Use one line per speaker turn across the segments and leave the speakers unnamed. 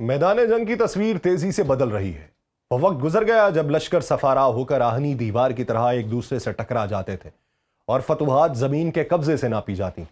میدان جنگ کی تصویر تیزی سے بدل رہی ہے۔ وہ وقت گزر گیا جب لشکر سفارا ہو کر آہنی دیوار کی طرح ایک دوسرے سے ٹکرا جاتے تھے اور فتوحات زمین کے قبضے سے ناپی جاتی۔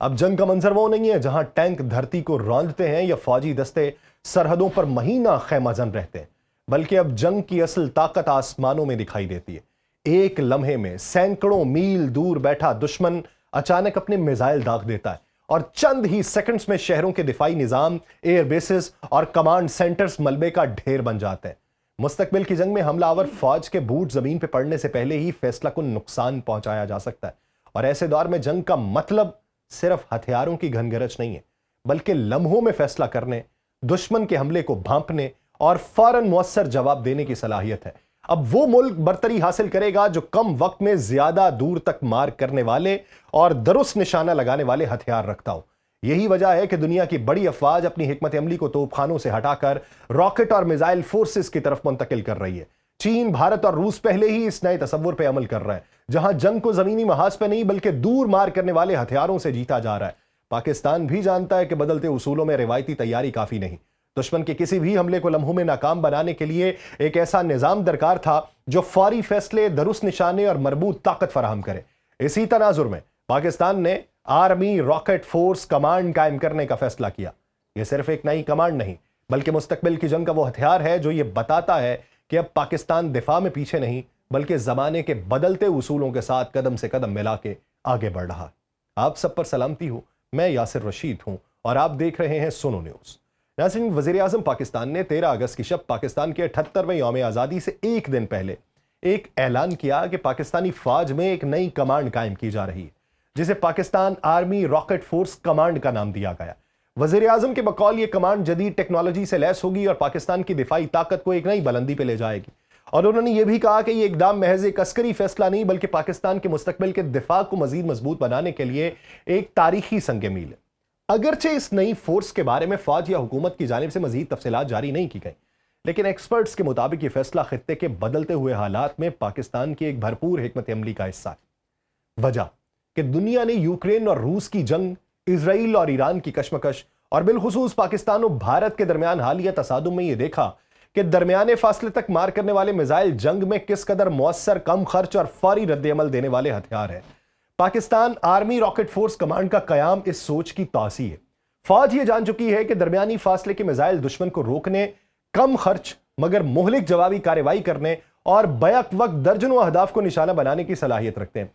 اب جنگ کا منظر وہ نہیں ہے جہاں ٹینک دھرتی کو روندتے ہیں یا فوجی دستے سرحدوں پر مہینہ خیمہ زن رہتے ہیں، بلکہ اب جنگ کی اصل طاقت آسمانوں میں دکھائی دیتی ہے۔ ایک لمحے میں سینکڑوں میل دور بیٹھا دشمن اچانک اپنے میزائل داغ دیتا ہے اور چند ہی سیکنڈز میں شہروں کے دفاعی نظام، ایئر بیسز اور کمانڈ سینٹرز ملبے کا ڈھیر بن جاتے ہیں۔ مستقبل کی جنگ میں حملہ آور فوج کے بوٹ زمین پہ پڑنے سے پہلے ہی فیصلہ کن نقصان پہنچایا جا سکتا ہے، اور ایسے دور میں جنگ کا مطلب صرف ہتھیاروں کی گھن گرج نہیں ہے، بلکہ لمحوں میں فیصلہ کرنے، دشمن کے حملے کو بھانپنے اور فوراً مؤثر جواب دینے کی صلاحیت ہے۔ اب وہ ملک برتری حاصل کرے گا جو کم وقت میں زیادہ دور تک مار کرنے والے اور درست نشانہ لگانے والے ہتھیار رکھتا ہو۔ یہی وجہ ہے کہ دنیا کی بڑی افواج اپنی حکمت عملی کو توپ خانوں سے ہٹا کر راکٹ اور میزائل فورسز کی طرف منتقل کر رہی ہے۔ چین، بھارت اور روس پہلے ہی اس نئے تصور پہ عمل کر رہے ہیں، جہاں جنگ کو زمینی محاذ پہ نہیں بلکہ دور مار کرنے والے ہتھیاروں سے جیتا جا رہا ہے۔ پاکستان بھی جانتا ہے کہ بدلتے اصولوں میں روایتی تیاری کافی نہیں۔ دشمن کے کسی بھی حملے کو لمحوں میں ناکام بنانے کے لیے ایک ایسا نظام درکار تھا جو فوری فیصلے، درست نشانے اور مربوط طاقت فراہم کرے۔ اسی تناظر میں پاکستان نے آرمی راکٹ فورس کمانڈ قائم کرنے کا فیصلہ کیا۔ یہ صرف ایک نئی کمانڈ نہیں بلکہ مستقبل کی جنگ کا وہ ہتھیار ہے جو یہ بتاتا ہے کہ اب پاکستان دفاع میں پیچھے نہیں بلکہ زمانے کے بدلتے اصولوں کے ساتھ قدم سے قدم ملا کے آگے بڑھ رہا ہے۔ آپ سب پر سلامتی ہو، میں یاسر رشید ہوں اور آپ دیکھ رہے ہیں سنو نیوز۔ ناظرین، وزیر اعظم پاکستان نے 13 اگست کی شب پاکستان کے 78ویں یوم آزادی سے ایک دن پہلے ایک اعلان کیا کہ پاکستانی فوج میں ایک نئی کمانڈ قائم کی جا رہی ہے، جسے Pakistan army rocket force command کا نام دیا گیا۔ وزیر اعظم کے بقول یہ کمانڈ جدید ٹیکنالوجی سے لیس ہوگی اور پاکستان کی دفاعی طاقت کو ایک نئی بلندی پہ لے جائے گی، اور انہوں نے یہ بھی کہا کہ یہ اقدام محض ایک عسکری فیصلہ نہیں بلکہ پاکستان کے مستقبل کے دفاع کو مزید مضبوط بنانے کے لیے ایک تاریخی سنگ میل ہے۔ اگرچہ اس نئی فورس کے بارے میں فوج یا حکومت کی جانب سے مزید تفصیلات جاری نہیں کی گئی، لیکن ایکسپرٹس کے مطابق یہ فیصلہ خطے کے بدلتے ہوئے حالات میں پاکستان کی ایک بھرپور حکمت عملی کا حصہ ہے۔ وجہ کہ دنیا نے یوکرین اور روس کی جنگ، اسرائیل اور ایران کی کشمکش اور بالخصوص پاکستان و بھارت کے درمیان حالیہ تصادم میں یہ دیکھا کہ درمیانے فاصلے تک مار کرنے والے میزائل جنگ میں کس قدر مؤثر، کم خرچ اور فوری رد عمل دینے والے ہتھیار ہیں۔ Pakistan army rocket force command کا قیام اس سوچ کی توسیع ہے۔ فوج یہ جان چکی ہے کہ درمیانی فاصلے کے میزائل دشمن کو روکنے، کم خرچ مگر مہلک جوابی کارروائی کرنے اور بیک وقت درجنوں اہداف کو نشانہ بنانے کی صلاحیت رکھتے ہیں۔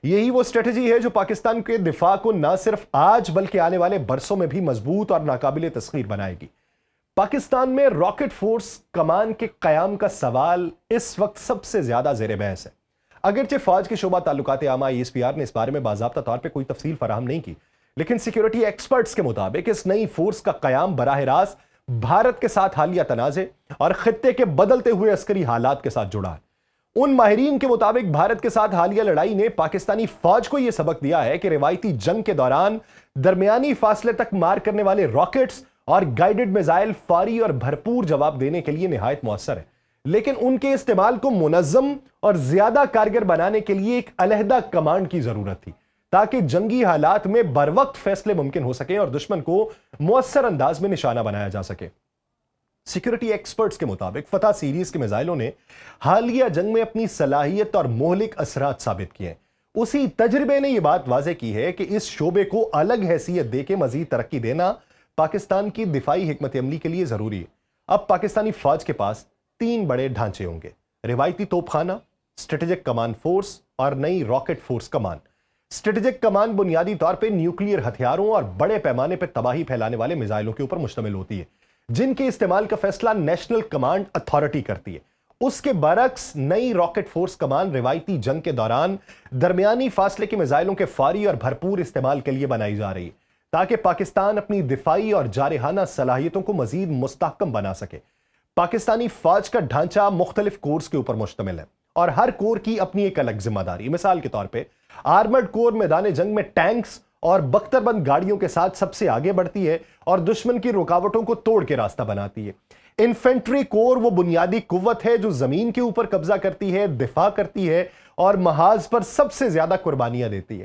یہی وہ اسٹریٹجی ہے جو پاکستان کے دفاع کو نہ صرف آج بلکہ آنے والے برسوں میں بھی مضبوط اور ناقابل تسخیر بنائے گی۔ پاکستان میں راکٹ فورس کمانڈ کے قیام کا سوال اس وقت سب سے زیادہ زیر بحث ہے۔ اگرچہ فوج کے شعبہ تعلقات عامہ ESPR نے اس بارے میں باضابطہ طور پہ کوئی تفصیل فراہم نہیں کی، لیکن سیکیورٹی ایکسپرٹس کے مطابق اس نئی فورس کا قیام براہ راست بھارت کے ساتھ حالیہ تنازع اور خطے کے بدلتے ہوئے عسکری حالات کے ساتھ جڑا ہے۔ ان ماہرین کے مطابق بھارت کے ساتھ حالیہ لڑائی نے پاکستانی فوج کو یہ سبق دیا ہے کہ روایتی جنگ کے دوران درمیانی فاصلے تک مار کرنے والے راکٹس اور گائیڈڈ میزائل فوری اور بھرپور جواب دینے کے لیے نہایت مؤثر ہے، لیکن ان کے استعمال کو منظم اور زیادہ کارگر بنانے کے لیے ایک علیحدہ کمانڈ کی ضرورت تھی تاکہ جنگی حالات میں بروقت فیصلے ممکن ہو سکیں اور دشمن کو مؤثر انداز میں نشانہ بنایا جا سکے۔ سیکیورٹی ایکسپرٹس کے مطابق فتح سیریز کے میزائلوں نے حالیہ جنگ میں اپنی صلاحیت اور مہلک اثرات ثابت کیے ہیں۔ اسی تجربے نے یہ بات واضح کی ہے کہ اس شعبے کو الگ حیثیت دے کے مزید ترقی دینا پاکستان کی دفاعی حکمت عملی کے لیے ضروری ہے۔ اب پاکستانی فوج کے پاس 3 بڑے ڈھانچے ہوں گے: روایتی توپ خانہ، اسٹریٹجک کمانڈ فورس اور نئی rocket force command. Strategic command بنیادی طور پہ نیوکلیئر ہتھیاروں اور بڑے پیمانے پہ تباہی پھیلانے والے میزائلوں کے اوپر مشتمل ہوتی ہے، جن کے استعمال کا فیصلہ نیشنل کمانڈ اتھارٹی کرتی ہے۔ اس کے برعکس نئی راکٹ فورس کمانڈ روایتی جنگ کے دوران درمیانی فاصلے کے میزائلوں کے فوری اور بھرپور استعمال کے لیے بنائی جا رہی ہے تاکہ پاکستان اپنی دفاعی اور جارحانہ صلاحیتوں کو مزید مستحکم بنا سکے۔ پاکستانی فوج کا ڈھانچہ مختلف کورز کے اوپر مشتمل ہے اور ہر کور کی اپنی ایک الگ ذمہ داری۔ مثال کے طور پہ آرمرڈ کور میدان جنگ میں ٹینکس اور بختر بند گاڑیوں کے ساتھ سب سے آگے بڑھتی ہے اور دشمن کی رکاوٹوں کو توڑ کے راستہ بناتی ہے۔ انفینٹری کور وہ بنیادی قوت ہے جو زمین کے اوپر قبضہ کرتی ہے، دفاع کرتی ہے اور محاذ پر سب سے زیادہ قربانیاں دیتی ہے۔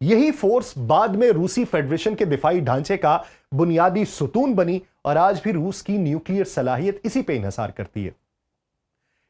یہی فورس بعد میں روسی فیڈریشن کے دفاعی ڈھانچے کا بنیادی ستون بنی اور آج بھی روس کی نیوکلیئر صلاحیت اسی پہ انحصار کرتی ہے۔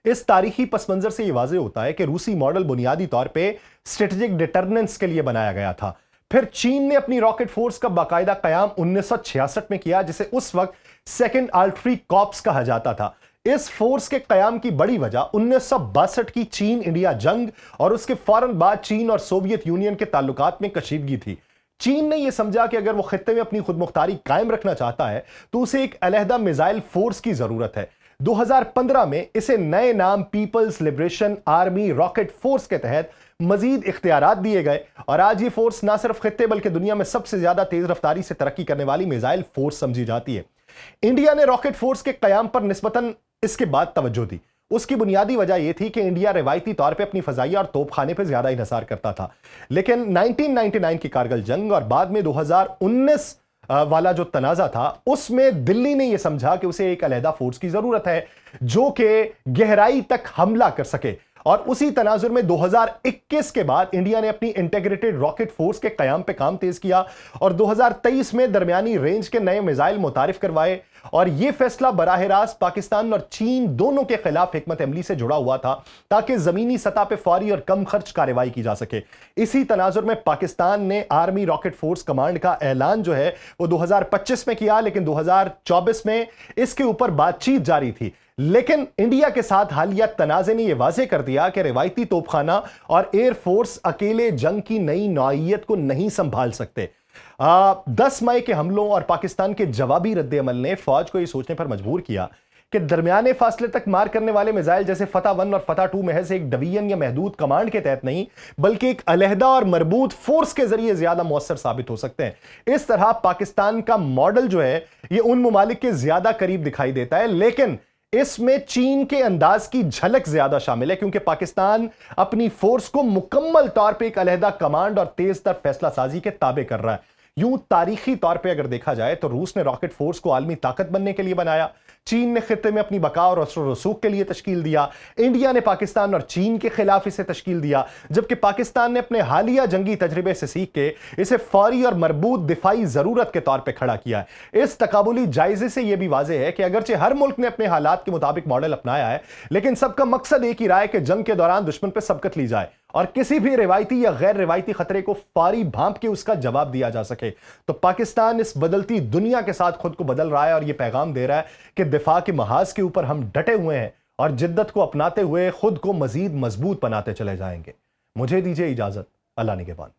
اس تاریخی پس منظر سے یہ واضح ہوتا ہے کہ روسی ماڈل بنیادی طور پہ اسٹریٹجک ڈیٹرننس کے لیے بنایا گیا تھا۔ پھر چین نے اپنی راکٹ فورس کا باقاعدہ قیام 1966 میں کیا، جسے اس وقت سیکنڈ آرٹلری کارپس کہا جاتا تھا۔ اس فورس کے قیام کی بڑی وجہ 1962 کی چین انڈیا جنگ اور اس کے فوراً بعد چین اور سوویت یونین کے تعلقات میں کشیدگی تھی۔ چین نے یہ سمجھا کہ اگر وہ خطے میں اپنی خود مختاری قائم رکھنا چاہتا ہے تو اسے ایک علیحدہ میزائل فورس کی ضرورت ہے۔ 2015 میں اسے نئے نام Peoples liberation army rocket force کے تحت مزید اختیارات دیے گئے، اور آج یہ فورس نہ صرف خطے بلکہ دنیا میں سب سے زیادہ تیز رفتاری سے ترقی کرنے والی میزائل فورس سمجھی جاتی ہے۔ انڈیا نے راکٹ فورس کے قیام پر نسبتاً اس کے بعد توجہ دی۔ اس کی بنیادی وجہ یہ تھی کہ انڈیا روایتی طور پہ اپنی فضائیہ اور توپ خانے پہ زیادہ انحصار کرتا تھا، لیکن 1999 کی کارگل جنگ اور بعد میں 2019 والا جو تنازع تھا، اس میں دلی نے یہ سمجھا کہ اسے ایک علیحدہ فورس کی ضرورت ہے جو کہ گہرائی تک حملہ کر سکے، اور اسی تناظر میں 2021 کے بعد انڈیا نے اپنی انٹیگریٹڈ راکٹ فورس کے قیام پہ کام تیز کیا اور 2023 میں درمیانی رینج کے نئے میزائل متعارف کروائے، اور یہ فیصلہ براہ راست پاکستان اور چین دونوں کے خلاف حکمت عملی سے جڑا ہوا تھا تاکہ زمینی سطح پہ فوری اور کم خرچ کارروائی کی جا سکے۔ اسی تناظر میں پاکستان نے آرمی راکٹ فورس کمانڈ کا اعلان جو ہے وہ 2025 میں کیا، لیکن 2024 میں اس کے اوپر بات چیت جاری تھی۔ لیکن انڈیا کے ساتھ حالیہ تنازع نے یہ واضح کر دیا کہ روایتی توپ خانہ اور ایئر فورس اکیلے جنگ کی نئی نوعیت کو نہیں سنبھال سکتے۔ 10 مئی کے حملوں اور پاکستان کے جوابی رد عمل نے فوج کو یہ سوچنے پر مجبور کیا کہ درمیانے فاصلے تک مار کرنے والے میزائل جیسے فتح 1 اور فتح 2 محض ایک ڈویژن یا محدود کمانڈ کے تحت نہیں بلکہ ایک علیحدہ اور مربوط فورس کے ذریعے زیادہ مؤثر ثابت ہو سکتے ہیں۔ اس طرح پاکستان کا ماڈل جو ہے یہ ان ممالک کے زیادہ قریب دکھائی دیتا ہے، لیکن اس میں چین کے انداز کی جھلک زیادہ شامل ہے، کیونکہ پاکستان اپنی فورس کو مکمل طور پہ ایک علیحدہ کمانڈ اور تیز تر فیصلہ سازی کے تابع کر رہا ہے۔ یوں تاریخی طور پہ اگر دیکھا جائے تو روس نے راکٹ فورس کو عالمی طاقت بننے کے لیے بنایا، چین نے خطے میں اپنی بقا اور اثر و رسوخ کے لیے تشکیل دیا، انڈیا نے پاکستان اور چین کے خلاف اسے تشکیل دیا، جبکہ پاکستان نے اپنے حالیہ جنگی تجربے سے سیکھ کے اسے فوری اور مربوط دفاعی ضرورت کے طور پہ کھڑا کیا ہے۔ اس تقابلی جائزے سے یہ بھی واضح ہے کہ اگرچہ ہر ملک نے اپنے حالات کے مطابق ماڈل اپنایا ہے، لیکن سب کا مقصد ایک ہی رہا ہے کہ جنگ کے دوران دشمن پہ سبقت لی جائے اور کسی بھی روایتی یا غیر روایتی خطرے کو فوری بھانپ کے اس کا جواب دیا جا سکے۔ تو پاکستان اس بدلتی دنیا کے ساتھ خود کو بدل رہا ہے اور یہ پیغام دے رہا ہے کہ دفاع کے محاذ کے اوپر ہم ڈٹے ہوئے ہیں اور جدت کو اپناتے ہوئے خود کو مزید مضبوط بناتے چلے جائیں گے۔ مجھے دیجیے اجازت، اللہ نگہبان۔